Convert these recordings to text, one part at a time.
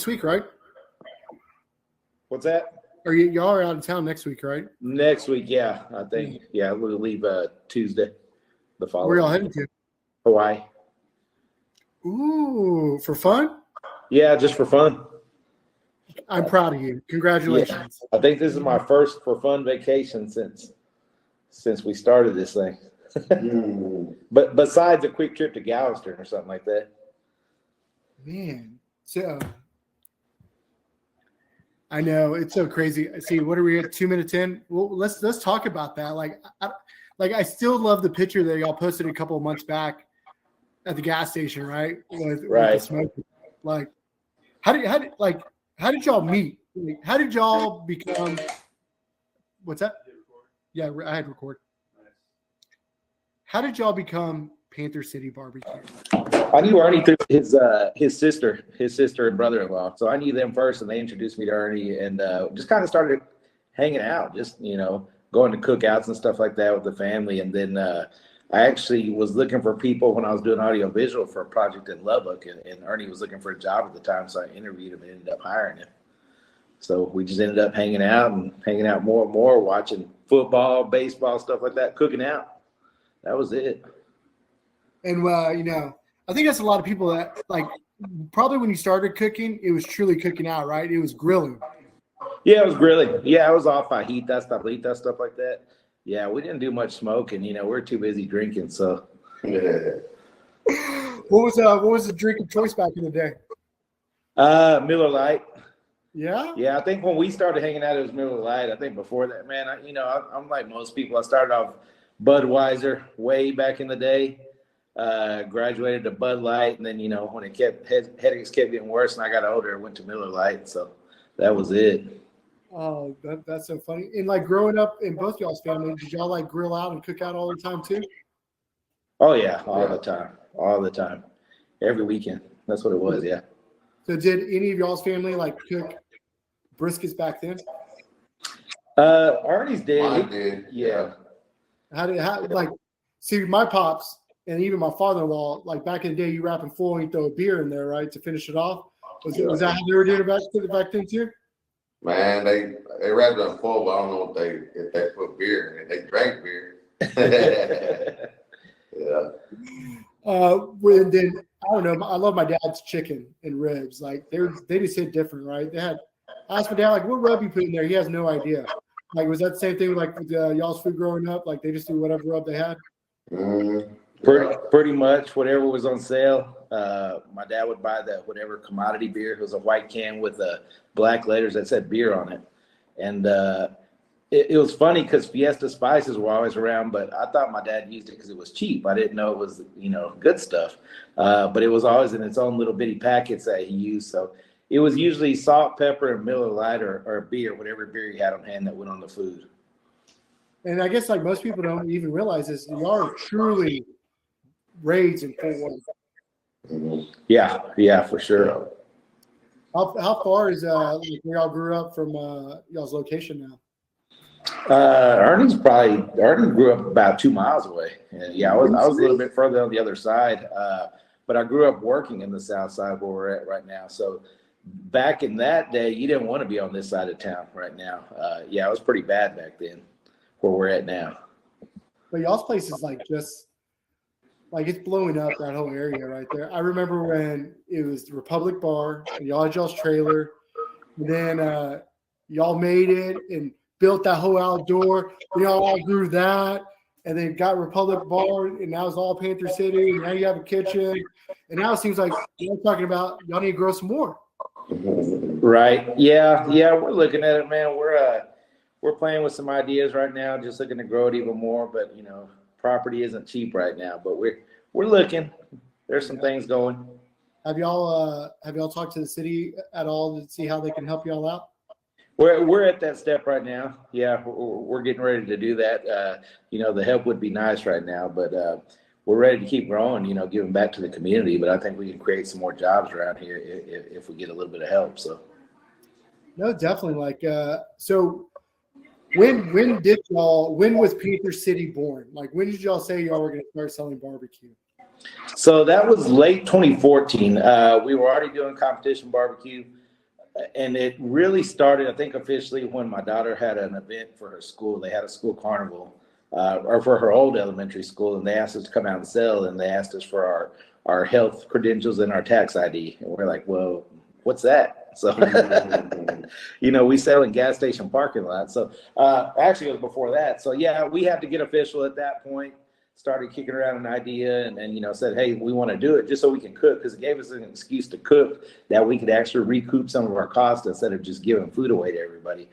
next week, right? What's that? Y'all are out of town next week, right? Next week, yeah. I think, yeah, we'll leave Tuesday. The following. Where y'all heading to? Hawaii. Ooh, for fun? Yeah, just for fun. I'm proud of you. Congratulations. Yeah. I think this is my first for fun vacation since we started this thing. But besides a quick trip to Galveston or something like that. Man, so I know it's so crazy. See, what are we at? 2 minutes in? Well, let's talk about that. I still love the picture that y'all posted a couple of months back at the gas station, right? With the smoke. Like, how did y'all meet? How did y'all become? What's that? Yeah, I had record. How did y'all become Panther City BBQ? I knew Ernie through his sister and brother-in-law. So I knew them first, and they introduced me to Ernie, and just kind of started hanging out, just going to cookouts and stuff like that with the family. And then I actually was looking for people when I was doing audio visual for a project in Lubbock, and Ernie was looking for a job at the time, so I interviewed him and ended up hiring him. So we just ended up hanging out more and more, watching football, baseball, stuff like that, cooking out. That was it. And I think that's a lot of people that probably when you started cooking, it was truly cooking out, right? It was grilling. Yeah, it was grilling. Yeah, I was off. I heat that stuff like that. Yeah, we didn't do much smoking. We're too busy drinking. So, What was the drink of choice back in the day? Miller Lite. Yeah. Yeah, I think when we started hanging out, it was Miller Lite. I think before that, man, I'm like most people. I started off Budweiser way back in the day. Graduated to Bud Light, and then when headaches kept getting worse, and I got older, I went to Miller Lite. So that was it. Oh, that's so funny. And growing up in both y'all's family, did y'all grill out and cook out all the time too? Oh yeah, all the time, every weekend. That's what it was. Yeah. So did any of y'all's family cook briskets back then? Ernie's did. Mine did. Yeah. See, my pops and even my father-in-law, back in the day, you wrap in foil and you throw a beer in there, right, to finish it off. Was that how they were doing it back then too? Man, they wrapped it in foil, but I don't know if they put beer in it. They drank beer. Yeah. Then I don't know. I love my dad's chicken and ribs. They just hit different, right? I asked my dad, what rub you put in there? He has no idea. Was that the same thing with y'all's food growing up? They just do whatever rub they had? Pretty much whatever was on sale. My dad would buy whatever commodity beer. It was a white can with black letters that said beer on it. And it was funny because Fiesta spices were always around, but I thought my dad used it because it was cheap. I didn't know it was, good stuff. But it was always in its own little bitty packets that he used. So it was usually salt, pepper, and Miller Lite or beer, whatever beer he had on hand that went on the food. And I guess most people don't even realize this. You are truly raised in Fort Worth. Yeah, for sure. How far is where y'all grew up from y'all's location now? Ernie grew up about 2 miles away. And I was a little bit further on the other side. But I grew up working in the south side where we're at right now. So back in that day, you didn't want to be on this side of town right now. It was pretty bad back then where we're at now. But y'all's place is just it's blowing up, that whole area right there. I remember when it was the Republic Bar and y'all had y'all's trailer. And then y'all made it and built that whole outdoor. Y'all all grew that. And then got Republic Bar, and now it's all Panther City. And now you have a kitchen. And now it seems like you're talking about y'all need to grow some more. Right. Yeah, we're looking at it, man. We're playing with some ideas right now, just looking to grow it even more. But property isn't cheap right now. But we're looking. There's some things going. Have y'all talked to the city at all to see how they can help y'all out? We're at that step right now. Yeah, we're getting ready to do that. The help would be nice right now, but we're ready to keep growing. Giving back to the community. But I think we can create some more jobs around here if we get a little bit of help. So. No, definitely. So when was Panther City born? When did y'all say y'all were going to start selling barbecue? So that was late 2014. We were already doing competition barbecue. and it really started, I think, officially when my daughter had an event for her school. They had a school carnival, or for her old elementary school, and they asked us to come out and sell, and they asked us for our health credentials and our tax ID. And we're like, well, what's that? So, we sell in gas station parking lots. So actually it was before that. So yeah, we had to get official at that point. Started kicking around an idea and said, hey, we want to do it just so we can cook, because it gave us an excuse to cook that we could actually recoup some of our costs instead of just giving food away to everybody.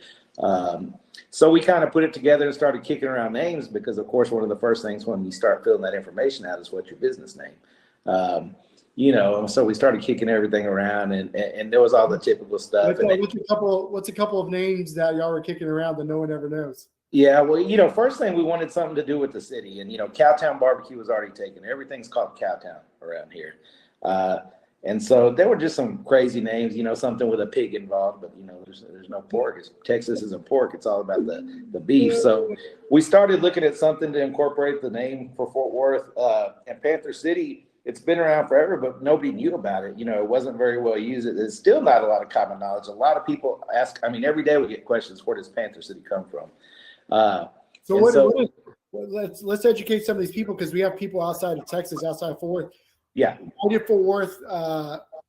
So we kind of put it together and started kicking around names, because of course one of the first things when you start filling that information out is what's your business name. So we started kicking everything around, and there was all the typical stuff. What's a couple of names that y'all were kicking around that no one ever knows? Yeah, well, first thing, we wanted something to do with the city, and Cowtown Barbecue was already taken. Everything's called Cowtown around here, and so there were just some crazy names, something with a pig involved, but there's no pork. Texas isn't pork; it's all about the beef. So we started looking at something to incorporate the name for Fort Worth and Panther City. It's been around forever, but nobody knew about it. It wasn't very well used. There's still not a lot of common knowledge. A lot of people ask. I mean, every day we get questions: where does Panther City come from? Let's educate some of these people, because we have people outside of Texas, outside of Fort Worth. Yeah. Why did Fort Worth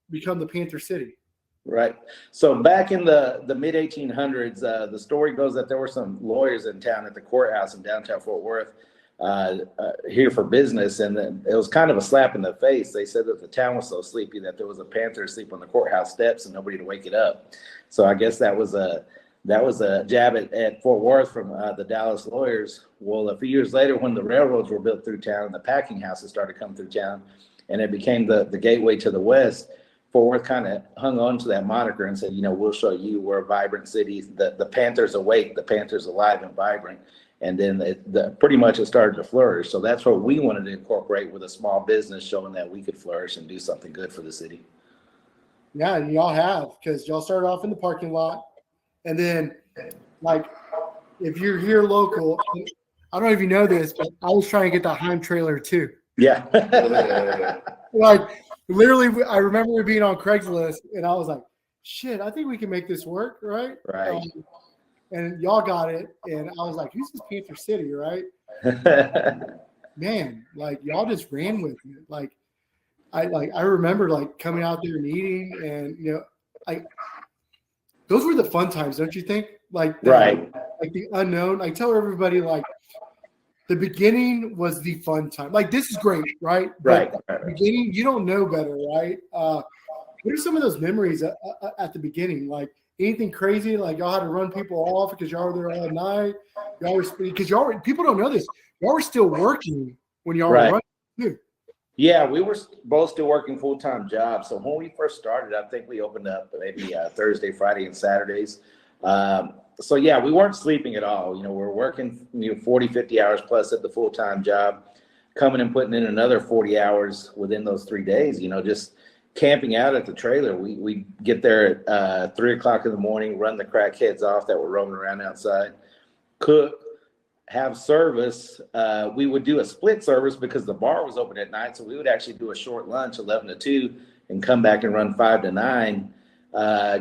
become the Panther City? Right. So back in the mid 1800s, the story goes that there were some lawyers in town at the courthouse in downtown Fort Worth here for business, and it was kind of a slap in the face. They said that the town was so sleepy that there was a panther asleep on the courthouse steps and nobody to wake it up. So I guess that was a jab at Fort Worth from the Dallas lawyers. Well, a few years later, when the railroads were built through town and the packing houses started coming through town, and it became the gateway to the West, Fort Worth kind of hung on to that moniker and said, we'll show you we're a vibrant city. The Panther's awake, the Panther's alive and vibrant. And then pretty much it started to flourish. So that's what we wanted to incorporate with a small business, showing that we could flourish and do something good for the city. Yeah, and y'all have, because y'all started off in the parking lot. And then, if you're here local, I don't know if you know this, but I was trying to get the Heim trailer too. Yeah. Literally, I remember being on Craigslist, and I was like, shit, I think we can make this work, right? Right. And y'all got it, and I was like, who's this Panther City, right? Man, y'all just ran with it. I remember coming out there and eating, and those were the fun times, don't you think? Right. The unknown. I tell everybody, the beginning was the fun time. This is great, right? Right. The beginning, you don't know better, right? What are some of those memories at the beginning? Anything crazy? Y'all had to run people off because y'all were there all night. People don't know this. Y'all were still working when y'all were running too. Yeah, we were both still working full-time jobs. So when we first started, I think we opened up maybe Thursday, Friday, and Saturdays. So yeah, we weren't sleeping at all. We're working 40, 50 hours plus at the full-time job, coming and putting in another 40 hours within those 3 days, just camping out at the trailer. We get there at 3 o'clock in the morning, run the crackheads off that were roaming around outside, cook, have service. We would do a split service because the bar was open at night. So we would actually do a short lunch, 11 to 2, and come back and run 5 to 9.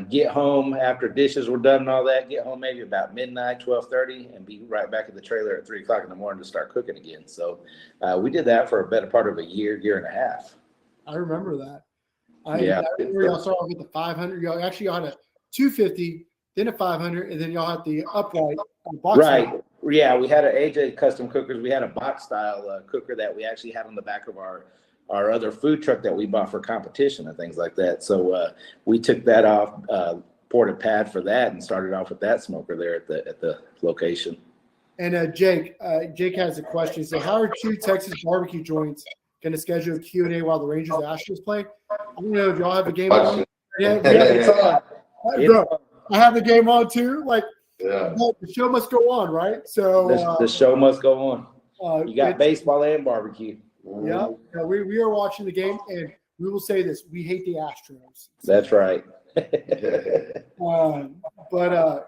Get home after dishes were done and all that, get home maybe about midnight, 12:30, and be right back at the trailer at 3 o'clock in the morning to start cooking again. So we did that for a better part of a year and a half. I remember that. I remember y'all started off with the 500. Y'all had a 250, then a 500, and then y'all had the upright box. Right. Style. Yeah, we had an AJ custom cookers. We had a box style cooker that we actually had on the back of our other food truck that we bought for competition and things like that. So we took that off, poured a pad for that, and started off with that smoker there at the location. And Jake has a question. So how are two Texas barbecue joints going to schedule a Q&A while the Rangers Astros play? I don't know if y'all have the game on. Yeah, it's on. Bro, I have the game on too. The show must go on, right? So the show must go on. You got baseball and barbecue. Yeah, we are watching the game, and we will say this: we hate the Astros. That's right.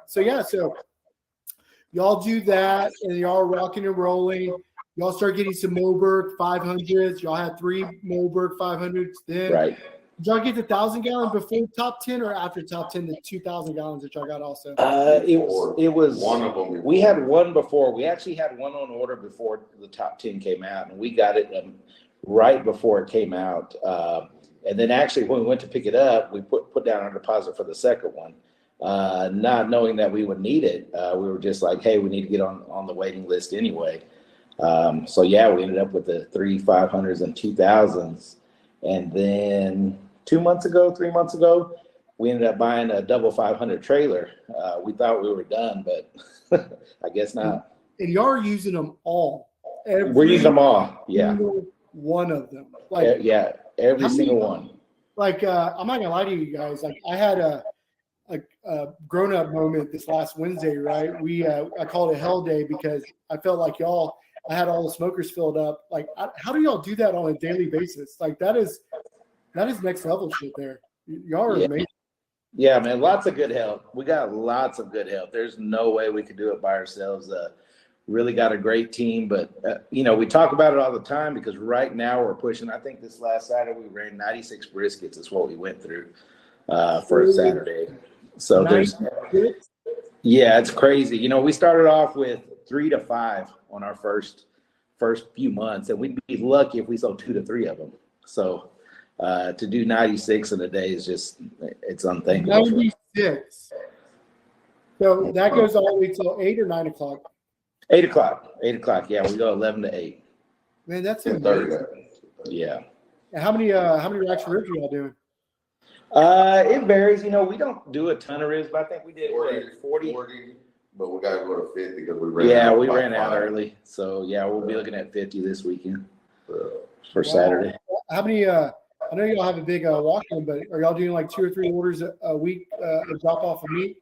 So y'all do that, and y'all are rocking and rolling. Y'all start getting some Moberg 500s. Y'all had 3 Moberg 500s. Then Did y'all get the 1,000-gallon before top 10 or after top 10, the 2,000 gallons that y'all got also? It was one of them. We had one before. We actually had one on order before the top 10 came out, and we got it right before it came out. And then actually when we went to pick it up, we put down our deposit for the second one, not knowing that we would need it. We were just like, hey, we need to get on the waiting list anyway. So yeah, we ended up with the 3 500s and 2,000s. And then 3 months ago, we ended up buying a double 500 trailer. We thought we were done, but I guess not. And y'all are using them all. We're using them all. Yeah. One of them. Yeah. Every single one. Like, I'm not gonna lie to you guys. Like, I had a grown-up moment this last Wednesday, right? I called it Hell Day because I felt like I had all the smokers filled up. Like, how do y'all do that on a daily basis? Like, that is next level shit there. Y'all are amazing. Yeah, man, lots of good help. We got lots of good help. There's no way we could do it by ourselves. Really got a great team, but we talk about it all the time because right now we're pushing. I think this last Saturday we ran 96 briskets is what we went through for a Saturday. So it's crazy. We started off with 3 to 5 on our first few months, and we'd be lucky if we sold 2 to 3 of them. So to do 96 in a day is it's unthinkable. 96. So that goes all the way till 8 or 9 o'clock. 8 o'clock. 8 o'clock. Yeah, we go 11 to 8. Man, that's amazing. Yeah. And how many racks of ribs are y'all doing? It varies. We don't do a ton of ribs, but I think we did 40. But we got to go to 50 because we ran out early. So yeah, we'll be looking at 50 this weekend for Saturday. How many? I know y'all have a big walk-in, but are y'all doing like 2 or 3 orders a week to drop off of meat?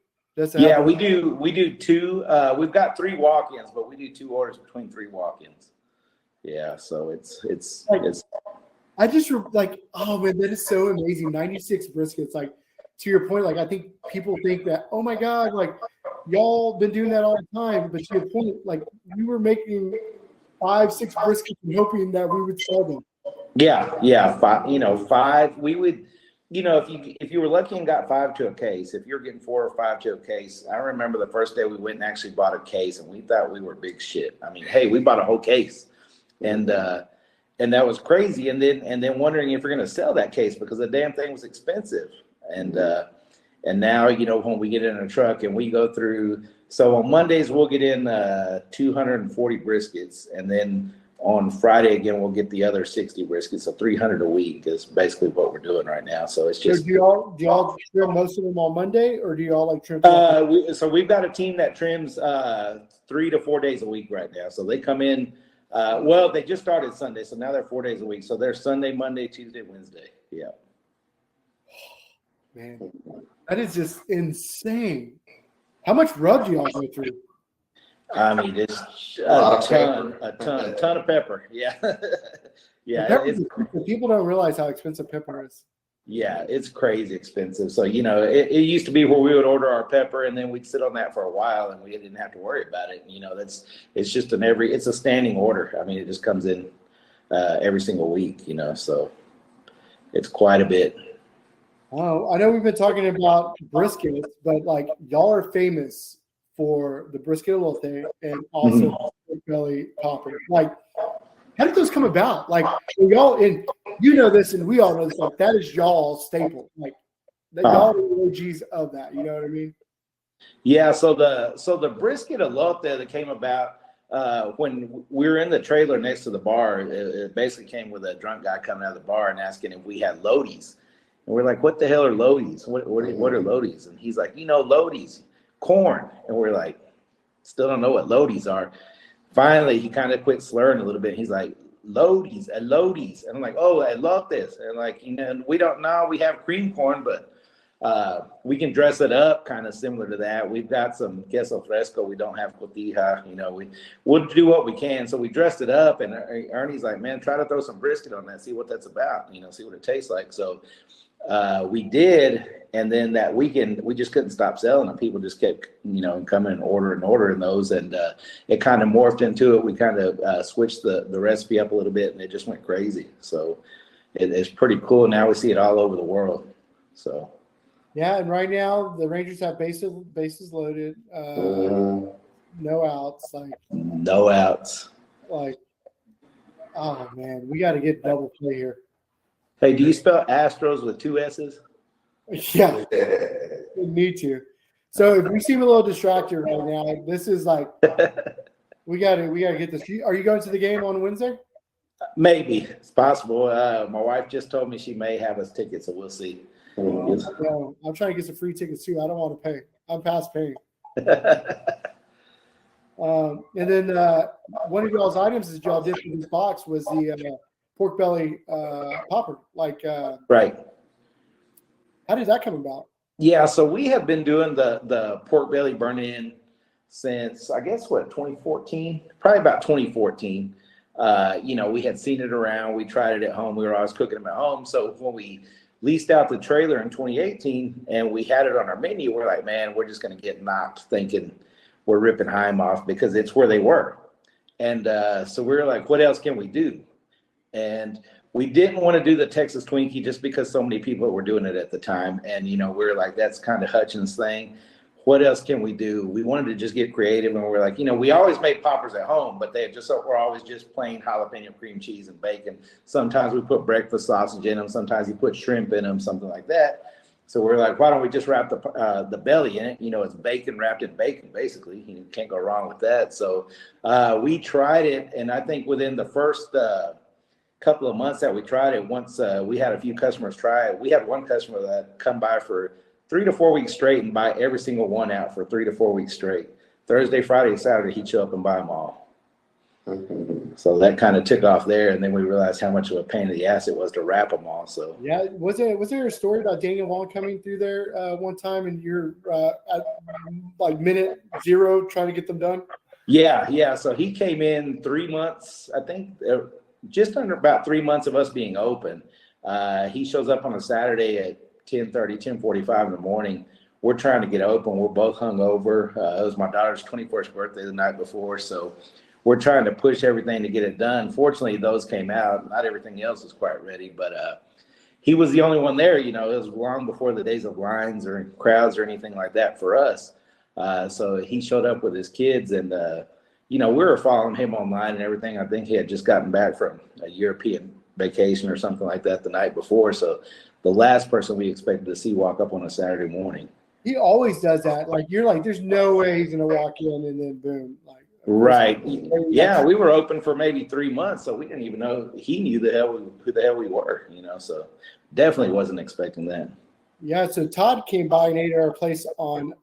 Yeah, we do 2. We've got 3 walk-ins, but we do 2 orders between 3 walk-ins. Yeah, so it's. I just like, oh man, that is so amazing. 96 briskets. Like, to your point, like I think people think that, oh my God, like y'all been doing that all the time. But to your point, like we were making 5, 6 briskets and hoping that we would sell them. Yeah. 5. We would. If you were lucky and got 5 to a case, if you're getting 4 or 5 to a case, I remember the first day we went and actually bought a case, and we thought we were big shit. I mean, hey, we bought a whole case, and that was crazy. And then wondering if we're going to sell that case because the damn thing was expensive. And now when we get in a truck and we go through, so on Mondays we'll get in 240 briskets, and then on Friday again we'll get the other 60 briskets, so 300 a week is basically what we're doing right now. So it's just. So do y'all trim most of them on Monday, or do y'all like trim? So we've got a team that trims 3 to 4 days a week right now. So they come in. They just started Sunday, so now they're 4 days a week. So they're Sunday, Monday, Tuesday, Wednesday. Yeah. Man, that is just insane. How much rub do y'all go through? I mean, it's a ton of pepper. Yeah. Yeah. People don't realize how expensive pepper is. Yeah, it's crazy expensive. So, it used to be where we would order our pepper and then we'd sit on that for a while and we didn't have to worry about it. It's just it's a standing order. I mean, it just comes in every single week, so it's quite a bit. I know we've been talking about briskets, but like y'all are famous for the brisket elote and also belly popper. Like, how did those come about? Like, y'all, and this, and we all know this. Like, that is y'all's staple. Like, y'all are the OGs of that. You know what I mean? Yeah. So the brisket elote that came about when we were in the trailer next to the bar. It basically came with a drunk guy coming out of the bar and asking if we had Lodies. And we're like, what the hell are Lodies? What are Lodies? And he's like, Lodies, corn. And we're like, still don't know what Lodies are. Finally, he kind of quit slurring a little bit. He's like, Lodies. And I'm like, oh, I love this. And like, we don't know. We have cream corn, but we can dress it up kind of similar to that. We've got some queso fresco. We don't have cotija. We'll do what we can. So we dressed it up. And Ernie's like, man, try to throw some brisket on that. See what that's about. See what it tastes like. So we did, and then that weekend we just couldn't stop selling them. People just kept, coming and ordering those, and it kind of morphed into it. We kind of switched the recipe up a little bit, and it just went crazy. So, it's pretty cool. Now we see it all over the world. So Yeah, and right now the Rangers have bases loaded, no outs. no outs. Like, oh man, we got to get double play here. Hey, do you spell Astros with 2 S's? Yeah, we need to. So if we seem a little distracted right now, this is like we gotta get this. Are you going to the game on Wednesday? Maybe it's possible. My wife just told me she may have us tickets, so we'll see. No, I'm trying to get some free tickets too. I don't want to pay. I'm past paying. And then one of y'all's items that y'all did in this box was the pork belly popper. Right. How did that come about? Yeah, so we have been doing the pork belly burn-in since, I guess, 2014? Probably about 2014. We had seen it around. We tried it at home. We were always cooking them at home. So when we leased out the trailer in 2018 and we had it on our menu, we're like, man, we're just going to get knocked thinking we're ripping Heim off because it's where they were. And so we were like, what else can we do? And we didn't want to do the Texas Twinkie just because so many people were doing it at the time. And, we were like, that's kind of Hutchins' thing. What else can we do? We wanted to just get creative. And we're like, we always made poppers at home, but we're always just plain jalapeno cream cheese and bacon. Sometimes we put breakfast sausage in them. Sometimes you put shrimp in them, something like that. So we're like, why don't we just wrap the belly in it? It's bacon wrapped in bacon, basically. You can't go wrong with that. So we tried it. And I think within the first couple of months that we tried it, once we had a few customers try it, we had one customer that come by for 3 to 4 weeks straight and buy every single one out for 3 to 4 weeks straight. Thursday, Friday, Saturday, he'd show up and buy them all. So that kind of took off there, and then we realized how much of a pain in the ass it was to wrap them all. So yeah, was there a story about Daniel Long coming through there one time, and you're at like minute 0 trying to get them done? Yeah. So he came in 3 months, I think, just under about 3 months of us being open. He shows up on a Saturday at 10:45 in the morning. We're trying to get open. We're both hungover. It was my daughter's 21st birthday the night before, so we're trying to push everything to get it done. Fortunately, those came out. Not everything else was quite ready, but he was the only one there. It was long before the days of lines or crowds or anything like that for us. So he showed up with his kids, and we were following him online and everything. I think he had just gotten back from a European vacation or something like that the night before. So the last person we expected to see walk up on a Saturday morning. He always does that. Like, you're like, there's no way he's going to walk in, and then boom. Like, right. Yeah, we were open for maybe 3 months, so we didn't even know he knew who the hell we were, so definitely wasn't expecting that. Yeah, so Todd came by and ate at our place on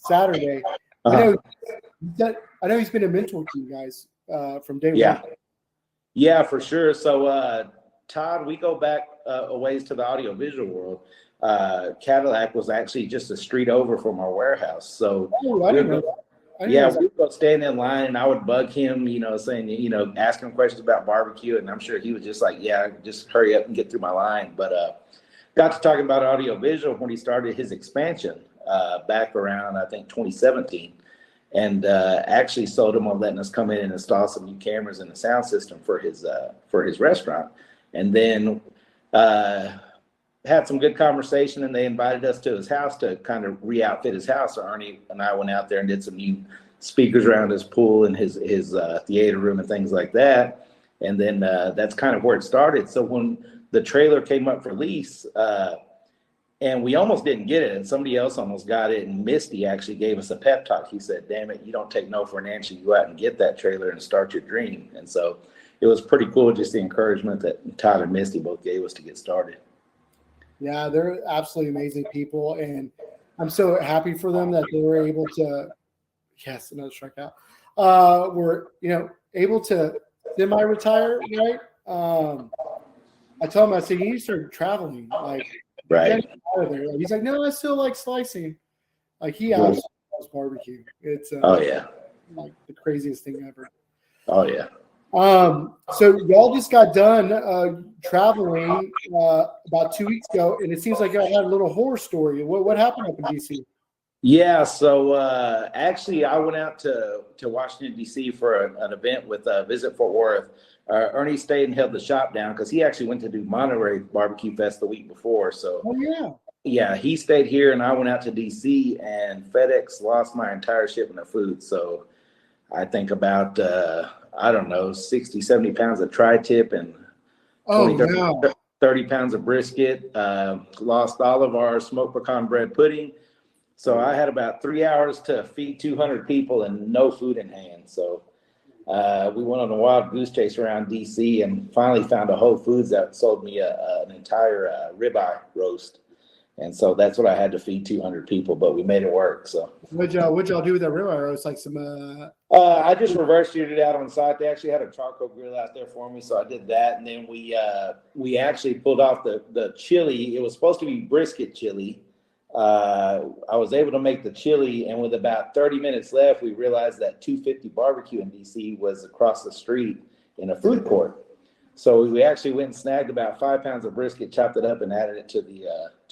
Saturday. Uh-huh. I know he's been a mentor to you guys from day one. Yeah, for sure. So Todd, we go back a ways to the audiovisual world. Cadillac was actually just a street over from our warehouse. So I didn't know that. we would go stand in line, and I would bug him, saying, ask him questions about barbecue, and I'm sure he was just like, yeah, just hurry up and get through my line. But got to talking about audiovisual when he started his expansion back around, I think, 2017. And actually sold him on letting us come in and install some new cameras and a sound system for his restaurant. And then had some good conversation, and they invited us to his house to kind of re-outfit his house. So Ernie and I went out there and did some new speakers around his pool and his theater room and things like that. And then that's kind of where it started. So when the trailer came up for lease, and we almost didn't get it, and somebody else almost got it, and Misty actually gave us a pep talk. He said, damn it, you don't take no for an answer. You go out and get that trailer and start your dream. And so it was pretty cool, just the encouragement that Todd and Misty both gave us to get started. Yeah, they're absolutely amazing people, and I'm so happy for them that they were able to, yes, another strikeout, were, able to semi-retire, right? I told him, I said, you need to start traveling, like, right. Out of there. Like, he's like, no, I still like slicing. Like, he absolutely loves barbecue. It's like the craziest thing ever. Oh yeah. So y'all just got done traveling about 2 weeks ago, and it seems like y'all had a little horror story. What happened up in DC? Yeah, so actually I went out to Washington, D.C. for an event with Visit Fort Worth. Ernie stayed and held the shop down because he actually went to do Monterey Barbecue Fest the week before. So Oh yeah. yeah, he stayed here and I went out to DC, and FedEx lost my entire shipment of food. So I think about, I don't know, 60, 70 pounds of tri-tip and Oh 20, 30, no. 30 pounds of brisket, lost all of our smoked pecan bread pudding. So I had about 3 hours to feed 200 people and no food in hand. So we went on a wild goose chase around DC and finally found a Whole Foods that sold me an entire ribeye roast. And so that's what I had to feed 200 people, but we made it work. So What'd y'all do with that ribeye roast? Like some I just reverse seared it out on site. They actually had a charcoal grill out there for me, so I did that. And then we actually pulled off the chili. It was supposed to be brisket chili. I was able to make the chili, and with about 30 minutes left, we realized that 250 Barbecue in DC was across the street in a food court. So we actually went and snagged about 5 pounds of brisket, chopped it up, and added it to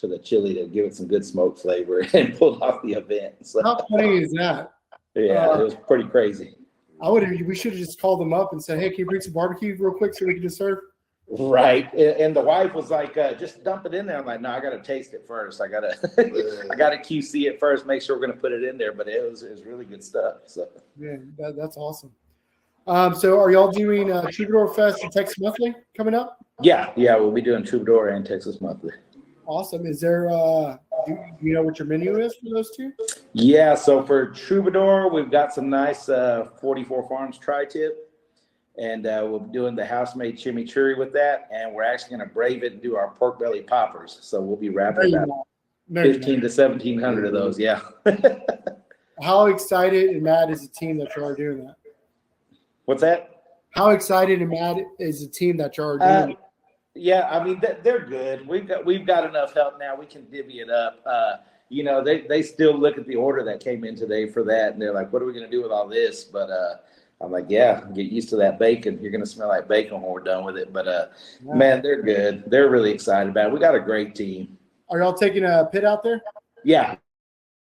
the chili to give it some good smoke flavor, and pulled off the event. So, how funny is that? yeah, it was pretty crazy. We should have just called them up and said, hey, can you bring some barbecue real quick so we can just serve? Right. And the wife was like, just dump it in there. I'm like, no, I got to taste it first. I got to QC it first, make sure we're going to put it in there. But it was really good stuff. So, Yeah, that's awesome. So are y'all doing Troubadour Fest and Texas Monthly coming up? yeah, we'll be doing Troubadour and Texas Monthly. Awesome. Is there, do you know what your menu is for those two? Yeah, so for Troubadour, we've got some nice 44 Farms tri-tip. And we'll be doing the house-made chimichurri with that. And we're actually going to brave it and do our pork belly poppers. So we'll be wrapping about 15 to 1,700 of those, yeah. How excited and mad is the team that you are doing that? What's that? How excited and mad is the team that you are doing it? Yeah, I mean, they're good. We've got enough help now. We can divvy it up. They still look at the order that came in today for that, and they're like, what are we going to do with all this? But I'm like, yeah, get used to that bacon. You're going to smell like bacon when we're done with it. But, man, they're good. They're really excited about it. We got a great team. Are y'all taking a pit out there? Yeah,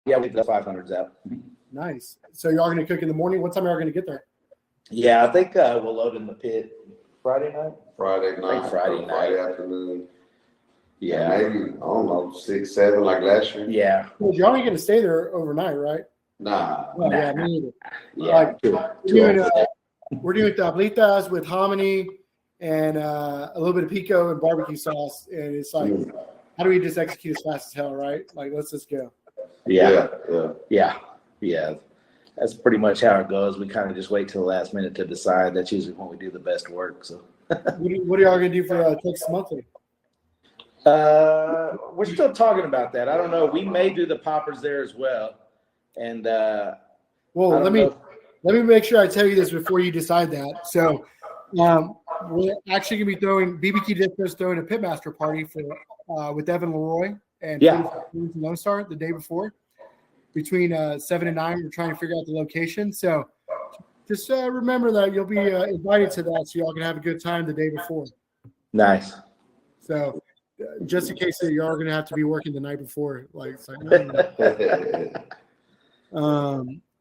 we got the 500s out. Nice. So y'all going to cook in the morning? What time are y'all going to get there? Yeah, I think we'll load in the pit Friday night. Friday night, Friday afternoon. Yeah. Maybe, I don't know, 6, 7 like last year. Yeah. Well, y'all ain't going to stay there overnight, right? Nah. Well, yeah, me neither. Yeah. Like, Too old for that. we're doing tablitas with hominy and a little bit of pico and barbecue sauce. And it's like, how do we just execute as fast as hell, right? Like, let's just go. Yeah. That's pretty much how it goes. We kind of just wait till the last minute to decide. That's usually when we do the best work. So, what are y'all going to do for Texas Monthly? we're still talking about that. I don't know. We may do the poppers there as well. And Well, let me make sure I tell you this before you decide that. So, we're actually going to be throwing BBQ Distro throwing a pitmaster party for with Evan Leroy and Lone Star the day before. Between 7 and 9, we're trying to figure out the location. So, just remember that you'll be invited to that, so y'all can have a good time the day before. nice. So, just in case that you are going to have to be working the night before, like it's like.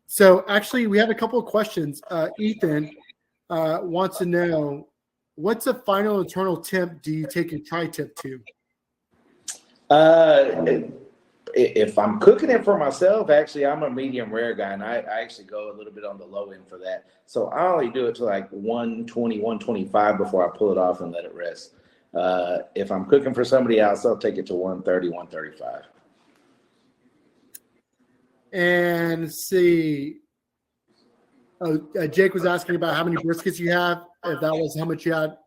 So actually, we have a couple of questions. Ethan wants to know, what's the final internal temp do you take a tri-tip to? If I'm cooking it for myself, actually, I'm a medium rare guy, and I actually go a little bit on the low end for that. So I only do it to like 120, 125 before I pull it off and let it rest. If I'm cooking for somebody else, I'll take it to 130, 135. And see, Jake was asking about how many briskets you have, if that was how much you had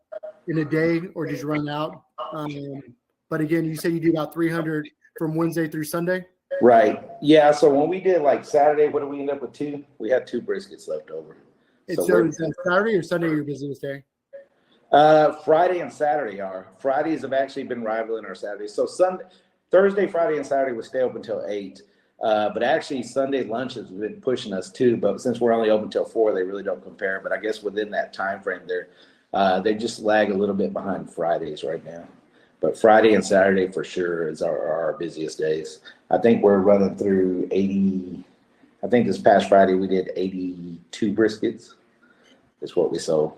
in a day, or did you run out? But again, you said you do about 300 from Wednesday through Sunday? Right. Yeah. So when we did like Saturday, what did we end up with 2? We had 2 briskets left over. So is that Saturday or Sunday your busiest day? Friday and Saturday are. Fridays have actually been rivaling our Saturdays. So Thursday, Friday, and Saturday would stay open until 8. But actually Sunday lunches have been pushing us too. But since we're only open till 4, they really don't compare. But I guess within that time frame, they just lag a little bit behind Fridays right now. But Friday and Saturday for sure is our busiest days. I think we're running through 80. I think this past Friday we did 82 briskets. Is what we sold.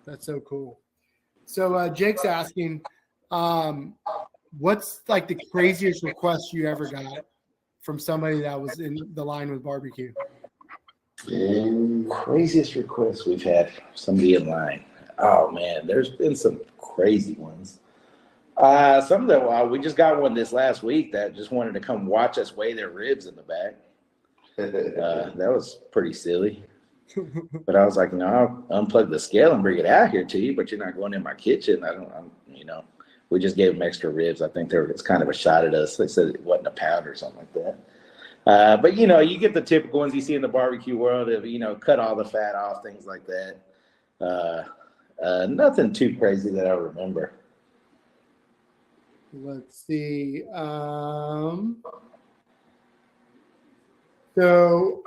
That's so cool. So Jake's asking, what's like the craziest request you ever got from somebody that was in the line with barbecue? Craziest request we've had from somebody in line. Oh man, there's been some crazy ones. Some of them, we just got one this last week that just wanted to come watch us weigh their ribs in the back. That was pretty silly. But I was like, no, I'll unplug the scale and bring it out here to you, but you're not going in my kitchen. We just gave them extra ribs. I think it's kind of a shot at us. They said it wasn't a pound or something like that. But you get the typical ones you see in the barbecue world of, cut all the fat off, things like that. Nothing too crazy that I remember. Let's see. So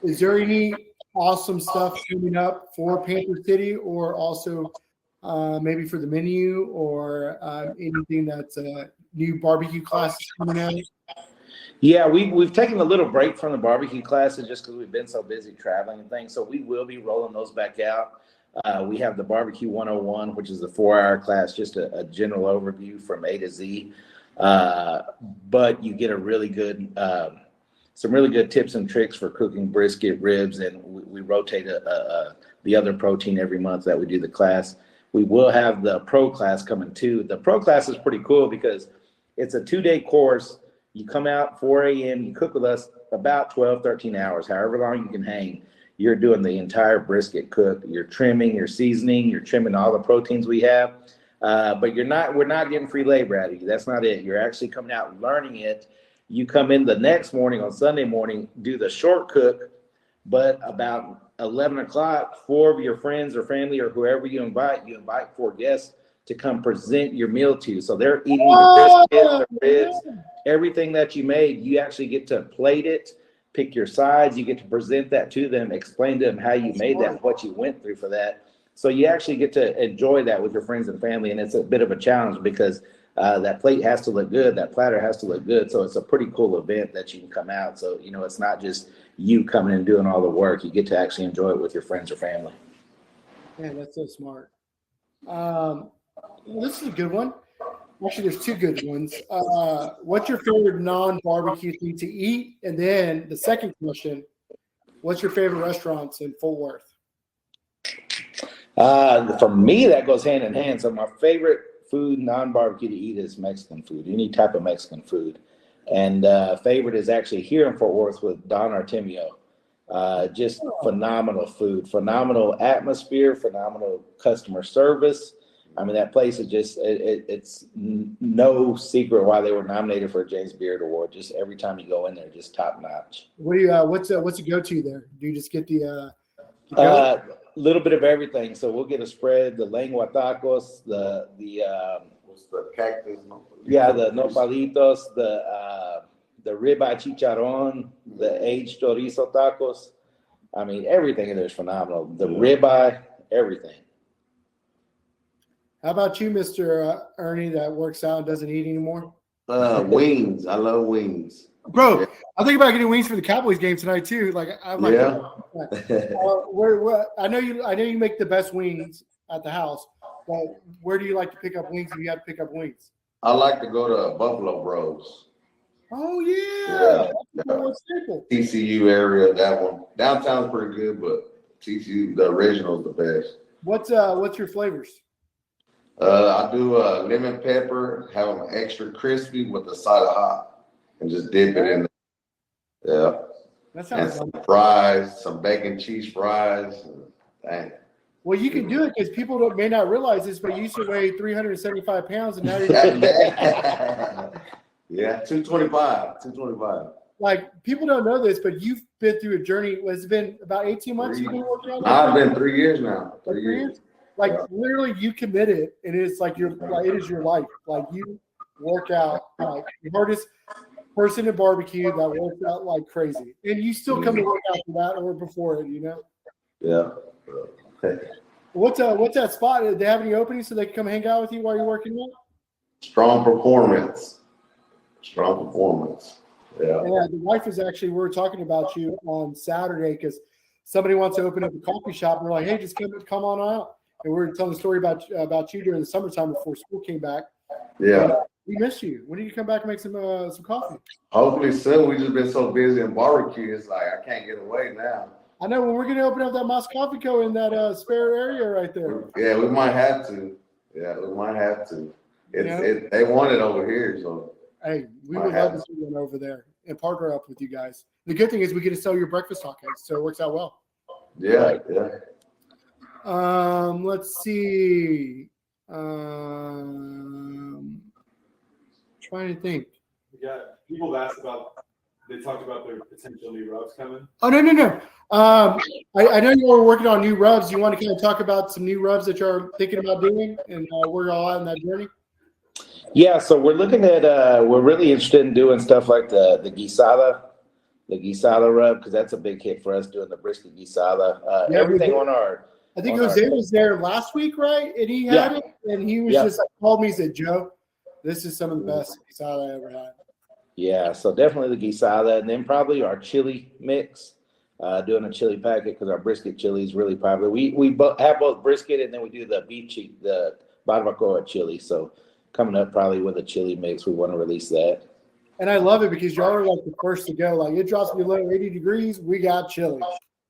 is there any awesome stuff coming up for Panther City, or also maybe for the menu, or anything that's new barbecue classes coming out? Yeah, we've taken a little break from the barbecue classes just because we've been so busy traveling and things. So we will be rolling those back out. We have the Barbecue 101, which is a 4-hour class, just a general overview from A to Z. But you get a really good, some really good tips and tricks for cooking brisket, ribs, and we rotate the other protein every month that we do the class. We will have the pro class coming too. The pro class is pretty cool because it's a 2-day course. You come out 4 a.m., you cook with us about 12, 13 hours, however long you can hang. You're doing the entire brisket cook. You're trimming, you're seasoning, you're trimming all the proteins we have. But we're not getting free labor out of you. That's not it. You're actually coming out and learning it. You come in the next morning on Sunday morning, do the short cook, but about 11 o'clock, 4 of your friends or family or whoever you invite 4 guests to come present your meal to you. So they're eating the brisket, the ribs, everything that you made. You actually get to plate it, pick your sides. You get to present that to them, explain to them how you made that, what you went through for that. So you actually get to enjoy that with your friends and family. And it's a bit of a challenge because that plate has to look good. That platter has to look good. So it's a pretty cool event that you can come out. So, it's not just you coming and doing all the work. You get to actually enjoy it with your friends or family. Man, that's so smart. This is a good one. Actually, there's 2 good ones. What's your favorite non-barbecue thing to eat? And then the second question, what's your favorite restaurants in Fort Worth? For me, that goes hand in hand. So my favorite food, non-barbecue to eat is Mexican food, any type of Mexican food. And favorite is actually here in Fort Worth with Don Artemio. Just phenomenal food, phenomenal atmosphere, phenomenal customer service. I mean, that place is just, it's no secret why they were nominated for a James Beard Award. Just every time you go in there, just top notch. What do you, what's a go-to there? Do you just get the little bit of everything. So we'll get a spread, the lengua tacos, the what's the cactus? Yeah, the nopalitos, the ribeye chicharron, the aged chorizo tacos. I mean, everything in there is phenomenal. The ribeye, everything. How about you, Mr. Ernie, that works out and doesn't eat anymore? Wings. I love wings. Bro, I think about getting wings for the Cowboys game tonight too. Like, I'm like, I know you make the best wings at the house, but where do you like to pick up wings if you have to pick up wings? I like to go to Buffalo Bros. Oh yeah. TCU area, that one. Downtown's pretty good, but TCU, the original, is the best. What's your flavors? I do lemon pepper, have them extra crispy with a side of hot, and just dip it in there. Yeah. That sounds and some fries, some bacon cheese fries. Dang. Well, you can do it because people may not realize this, but you used to weigh 375 pounds, and now you're yeah, 225. Like, people don't know this, but you've been through a journey. It's been about 18 months you've been working on that? I've been 3 years now. 3 years. Like, literally, you committed, and it's like it is your life. Like, you work out like the hardest person in barbecue that works out like crazy, and you still come to work out for that or before it, Yeah. What's that spot? Do they have any openings so they can come hang out with you while you're working out? Strong performance. Yeah. Yeah, the wife is actually, we were talking about you on Saturday because somebody wants to open up a coffee shop, and we're like, hey, just come on out. and we were telling the story about you during the summertime before school came back. Yeah. We missed you. When did you come back and make some coffee? Hopefully soon. We just been so busy in barbecue. It's like I can't get away now. I know when we're going to open up that Moss Coffee Co. in that spare area right there. Yeah, we might have to. Yeah, we might have to. They want it over here, so. Hey, we would love to see one over there and partner up with you guys. The good thing is we get to sell your breakfast tacos, so it works out well. Yeah. Let's see. Trying to think. Yeah, people have asked about. They talked about their potential new rubs coming. Oh no. I know you were working on new rubs. You want to kind of talk about some new rubs that you're thinking about doing, and where you're all at in that journey. Yeah, so we're looking at we're really interested in doing stuff like the guisada rub, because that's a big hit for us, doing the brisket guisada. Everything on our. I think Jose was there last week, right? And he had it, and he was just like, called me and said, "Joe, this is some of the best guisada I ever had." Yeah, so definitely the guisada, and then probably our chili mix. Doing a chili packet, because our brisket chili is really popular. We have both brisket, and then we do the beef cheek, the barbacoa chili. So coming up probably with a chili mix, we want to release that. And I love it because y'all are like the first to go. Like, it drops below 80 degrees, we got chili.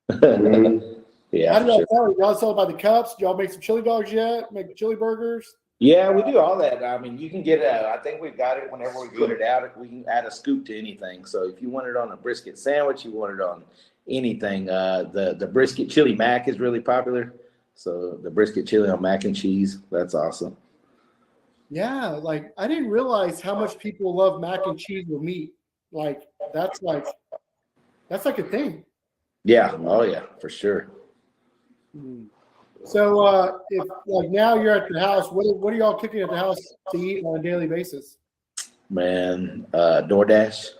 Yeah. How did y'all sell it? Y'all sell it by the cups? Y'all make some chili dogs yet? Make chili burgers? Yeah, we do all that. I mean, you can get I think we've got it whenever we put it out. We can add a scoop to anything. So if you want it on a brisket sandwich, you want it on anything. The brisket chili mac is really popular. So the brisket chili on mac and cheese, that's awesome. Yeah, like I didn't realize how much people love mac and cheese with meat. Like that's like a thing. Yeah. Oh yeah, for sure. So if like now you're at the house, what are y'all cooking at the house to eat on a daily basis? Man, DoorDash.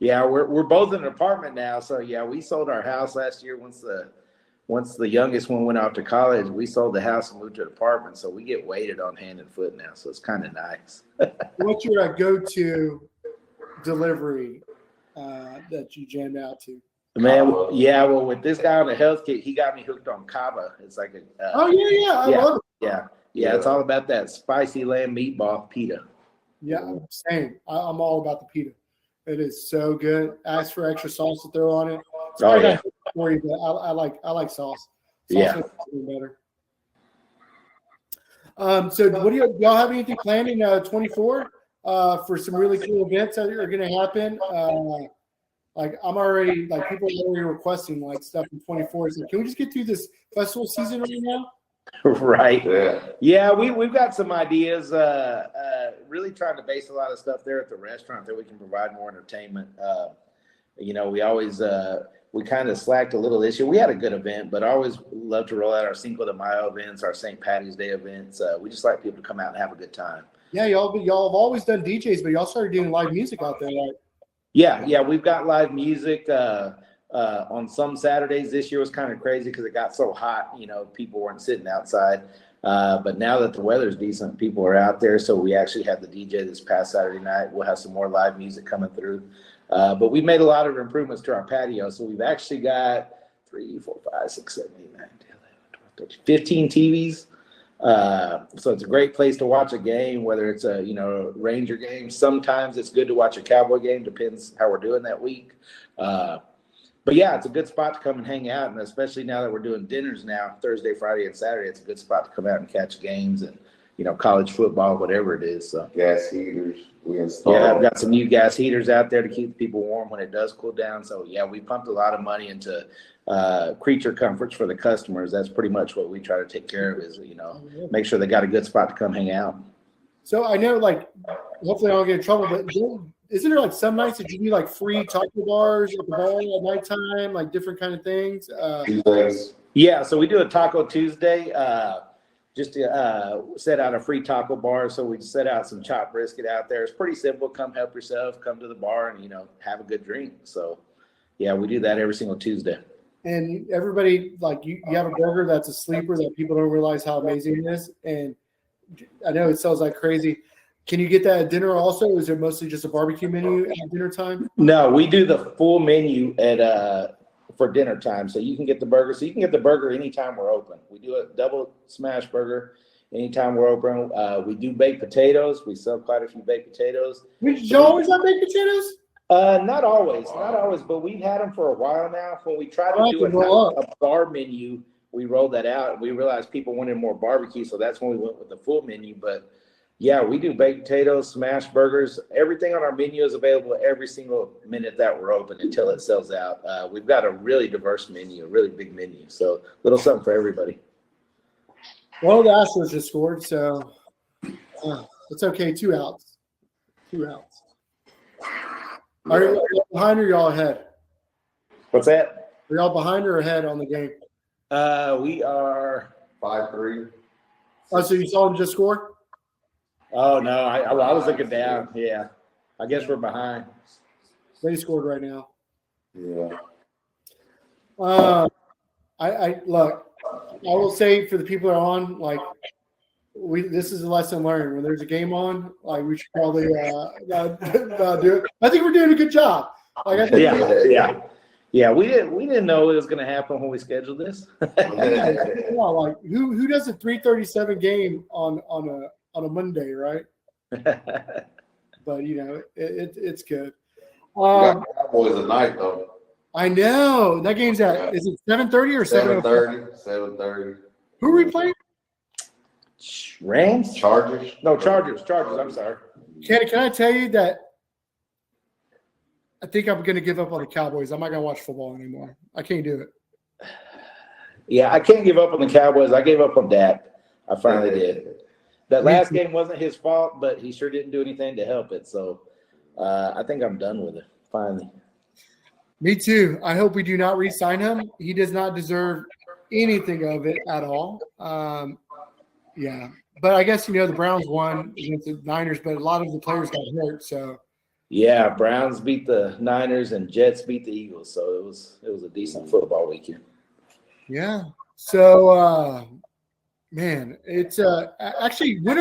Yeah, we're both in an apartment now. So yeah, we sold our house last year once the youngest one went off to college. We sold the house and moved to an apartment. So we get waited on hand and foot now. So it's kind of nice. What's your go-to delivery that you jammed out to? Man, yeah. Well, with this guy on the health kit, he got me hooked on Cava. It's like a. I love it. Yeah. It's all about that spicy lamb meatball pita. Yeah, same. I'm all about the pita. It is so good. Ask for extra sauce to throw on it. It's not for you, but I like sauce. Sauce makes it better. So what do y'all have anything planned in 24 for some really cool events that are going to happen? Like I'm already like people are already requesting like stuff in 24. So can we just get through this festival season right now? Right. Yeah, we've got some ideas. Really trying to base a lot of stuff there at the restaurant that we can provide more entertainment. We always we kind of slacked a little this year. We had a good event, but I always love to roll out our Cinco de Mayo events, our St. Patty's Day events. We just like people to come out and have a good time. Yeah, y'all have always done DJs, but y'all started doing live music out there, right? Yeah, we've got live music on some Saturdays. This year was kind of crazy because it got so hot, people weren't sitting outside. But now that the weather's decent, people are out there. So we actually had the DJ this past Saturday night. We'll have some more live music coming through. But we made a lot of improvements to our patio. So we've actually got 3, 4, 5, 6, 7, 8, 9, 10, 11, 12, 13, 15 TVs. So it's a great place to watch a game, whether it's a Ranger game. Sometimes it's good to watch a Cowboy game, depends how we're doing that week. But yeah, it's a good spot to come and hang out, and especially now that we're doing dinners now, Thursday, Friday, and Saturday, it's a good spot to come out and catch games and college football, whatever it is. So gas heaters we installed. Yeah, I've got some new gas heaters out there to keep people warm when it does cool down. So yeah, we pumped a lot of money into creature comforts for the customers. That's pretty much what we try to take care of is, make sure they got a good spot to come hang out. So I know, like, hopefully I don't get in trouble, but isn't there like some nights that you do like free taco bars at the bar at nighttime, like different kind of things? Yeah, so we do a Taco Tuesday. Just to set out a free taco bar. So we set out some chopped brisket out there. It's pretty simple. Come help yourself. Come to the bar and, have a good drink. So, yeah, we do that every single Tuesday. And everybody, like, you have a burger that's a sleeper that people don't realize how amazing it is. And I know it sells like crazy. Can you get that at dinner also? Or is it mostly just a barbecue menu at dinner time? No, we do the full menu at for dinner time. So you can get the burger. So you can get the burger anytime we're open. We do a double smash burger anytime we're open. We do baked potatoes. We sell quite a few baked potatoes. Did you always have baked potatoes? Not always, but we've had them for a while now. When we tried to do a bar menu, we rolled that out. We realized people wanted more barbecue, so that's when we went with the full menu. But yeah, we do baked potatoes, smash burgers. Everything on our menu is available every single minute that we're open until it sells out. We've got a really diverse menu, a really big menu. So a little something for everybody. Well, the Astros just scored, so it's okay. 2 outs. Are y'all behind or y'all ahead? What's that? Are y'all behind or ahead on the game? We are 5-3. Oh, so you saw them just score? Oh no, I was looking down. Yeah, I guess we're behind. They scored right now. Yeah. I look. I will say for the people that are on, like, this is a lesson learned. When there's a game on, like, we should probably do it. I think we're doing a good job. Like, I think yeah. We didn't know it was going to happen when we scheduled this. like who does a 3:37 game on a Monday, right? But it's good. We got Cowboys tonight though. I know that game's at. Is it 7:30 or 7:30? 7:30. Who are we playing? Rams? Chargers? No, Chargers. I'm sorry. Can I tell you that I think I'm going to give up on the Cowboys. I'm not going to watch football anymore. I can't do it. Yeah, I can't give up on the Cowboys. I gave up on Dak. I finally did. That last game wasn't his fault, but he sure didn't do anything to help it. So I think I'm done with it, finally. Me too. I hope we do not re-sign him. He does not deserve anything of it at all. Yeah. But I guess, the Browns won against the Niners, but a lot of the players got hurt. So, yeah, Browns beat the Niners and Jets beat the Eagles. So it was a decent football weekend. Yeah. So, man, it's actually, I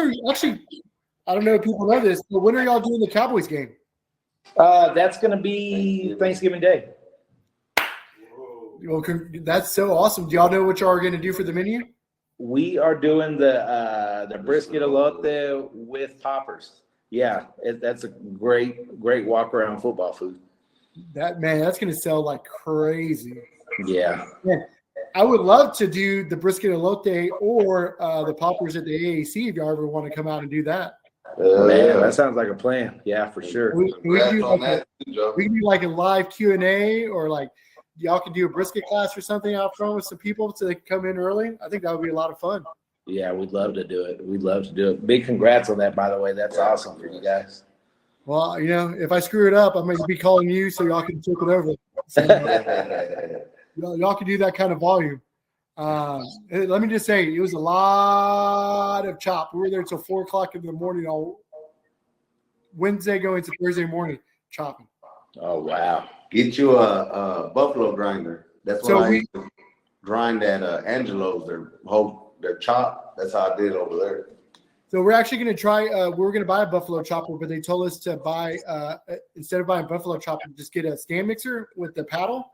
don't know if people know this, but when are y'all doing the Cowboys game? That's going to be Thanksgiving Day. Well, that's so awesome. Do y'all know what y'all are going to do for the menu? We are doing the brisket elote with poppers. Yeah, that's a great walk around football food. That's going to sell like crazy. Yeah. Man, I would love to do the brisket elote or the poppers at the AAC if y'all ever want to come out and do that. Man, that sounds like a plan. Yeah, for sure. We can do like a live Q&A, or like y'all can do a brisket class or something out front with some people so they can come in early. I think that would be a lot of fun. Yeah, we'd love to do it. Big congrats on that, by the way. That's awesome for you guys. Well, if I screw it up, I'm going to be calling you so y'all can take it over. So, y'all can do that kind of volume. Let me just say, it was a lot of chop. We were there until 4 o'clock in the morning on Wednesday going to Thursday morning chopping. Oh, wow. Get you a buffalo grinder. That's what I used to grind at Angelo's. Their chop. That's how I did over there. So we're actually going to try. We're going to buy a buffalo chopper, but they told us to buy instead of buying buffalo chopper, just get a stand mixer with the paddle.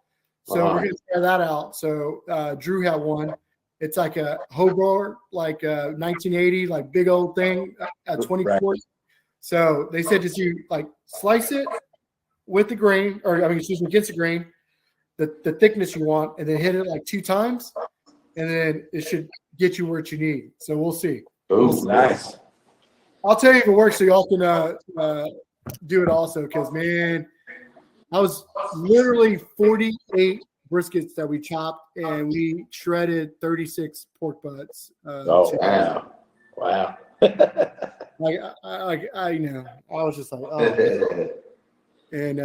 So we're going to try that out. So Drew had one. It's like a Hobart, like a 1980, like big old thing at 24. Right. So they said just you like slice it with the grain, against the grain, the thickness you want, and then hit it like 2 times, and then it should get you what you need. So we'll see. Nice. I'll tell you if it works, so y'all can do it also. Because man, I was literally 48 briskets that we chopped, and we shredded 36 pork butts. Wow! Like I was just like, oh. And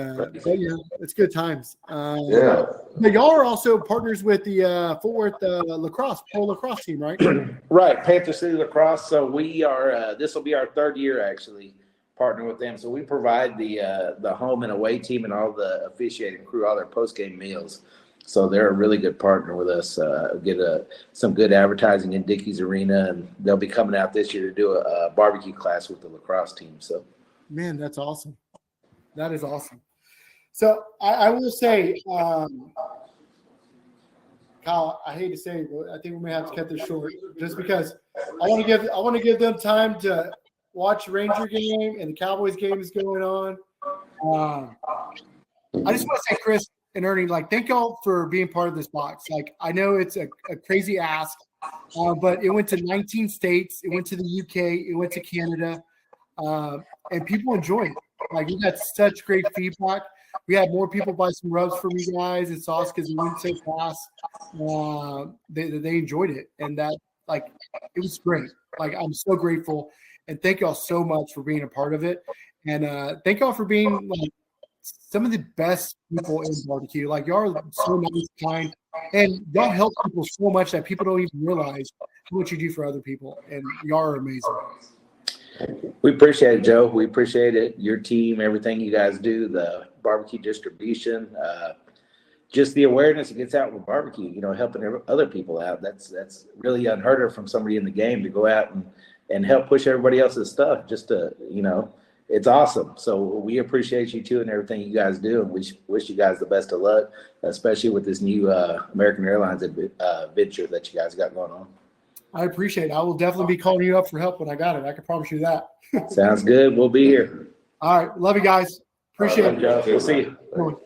but yeah, it's good times. Yeah. But y'all are also partners with the Fort Worth pro lacrosse team, right? Right, Panther City Lacrosse. So we are. This will be our 3rd year actually partnering with them. So we provide the home and away team and all the officiating crew all their post game meals. So they're a really good partner with us. Get some good advertising in Dickey's Arena, and they'll be coming out this year to do a barbecue class with the lacrosse team. So, man, that's awesome. That is awesome. So I will say, Kyle, I hate to say it, but I think we may have to cut this short just because I want to give them time to watch the Ranger game and the Cowboys game is going on. I just want to say, Chris and Ernie, like, thank y'all for being part of this box. Like, I know it's a crazy ask, but it went to 19 states. It went to the UK. It went to Canada, and people enjoyed it. Like, we got such great feedback. We had more people buy some rubs from you guys and sauce because it went so fast. They enjoyed it, and that, like, it was great. Like, I'm so grateful, and thank y'all so much for being a part of it. And thank y'all for being, like, some of the best people in barbecue. Like, y'all are so nice, kind, and y'all help people so much that people don't even realize how much you do for other people. And y'all are amazing. We appreciate it, Joe. We appreciate it. Your team, everything you guys do, the barbecue distribution, just the awareness that gets out with barbecue, you know, helping other people out. That's really unheard of from somebody in the game to go out and help push everybody else's stuff just to, you know, it's awesome. So we appreciate you too and everything you guys do, and we wish you guys the best of luck, especially with this new American Airlines venture that you guys got going on. I appreciate it. I will definitely be calling you up for help when I got it. I can promise you that. Sounds good. We'll be here. All right. Love you guys. Appreciate it. We'll see you.